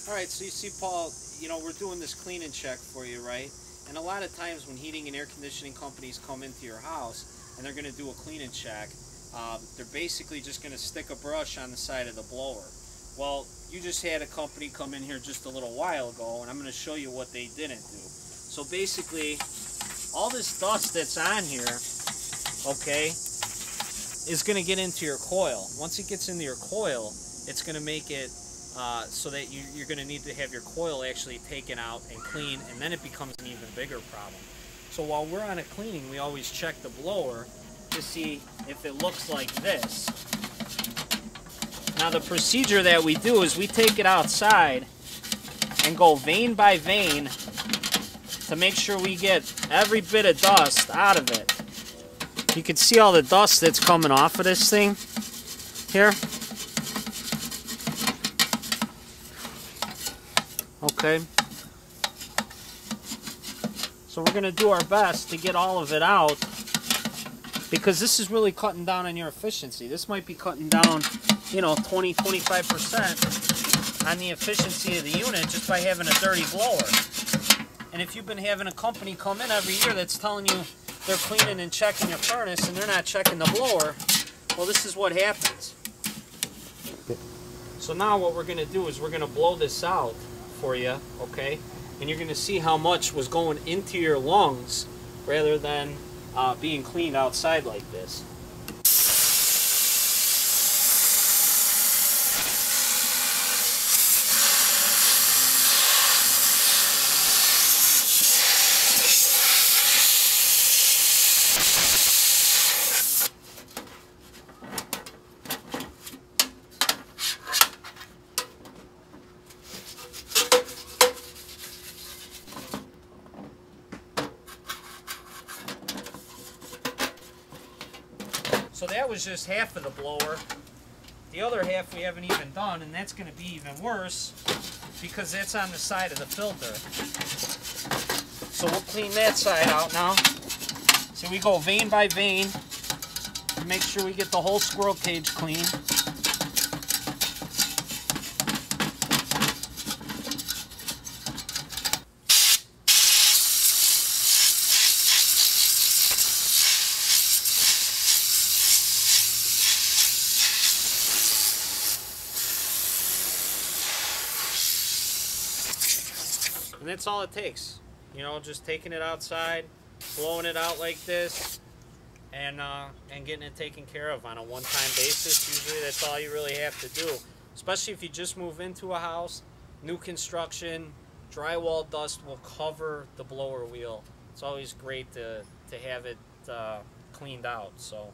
All right, so you see, Paul, you know, we're doing this clean and check for you, right? And a lot of times when heating and air conditioning companies come into your house and they're going to do a clean and check, they're basically just going to stick a brush on the side of the blower. Well, you just had a company come in here just a little while ago, and I'm going to show you what they didn't do. So basically, all this dust that's on here, okay, is going to get into your coil. Once it gets into your coil, it's going to make it so that you're going to need to have your coil actually taken out and clean, and then it becomes an even bigger problem. So while we're on a cleaning, we always check the blower to see if it looks like this. Now the procedure that we do is we take it outside and go vein by vein to make sure we get every bit of dust out of it. You can see all the dust that's coming off of this thing here. Okay. So we're going to do our best to get all of it out, because this is really cutting down on your efficiency. This might be cutting down, you know, 20–25% on the efficiency of the unit just by having a dirty blower. And if you've been having a company come in every year that's telling you they're cleaning and checking your furnace and they're not checking the blower, well, this is what happens. So now what we're going to do is we're going to blow this out for you, okay? And you're going to see how much was going into your lungs rather than being cleaned outside like this. So that was just half of the blower. The other half we haven't even done, and that's going to be even worse because that's on the side of the filter. So we'll clean that side out now. So we go vein by vein to make sure we get the whole squirrel cage clean. And that's all it takes, you know, just taking it outside, blowing it out like this, and getting it taken care of on a one-time basis. Usually that's all you really have to do, especially if you just move into a house, new construction. Drywall dust will cover the blower wheel. It's always great to have it cleaned out. So.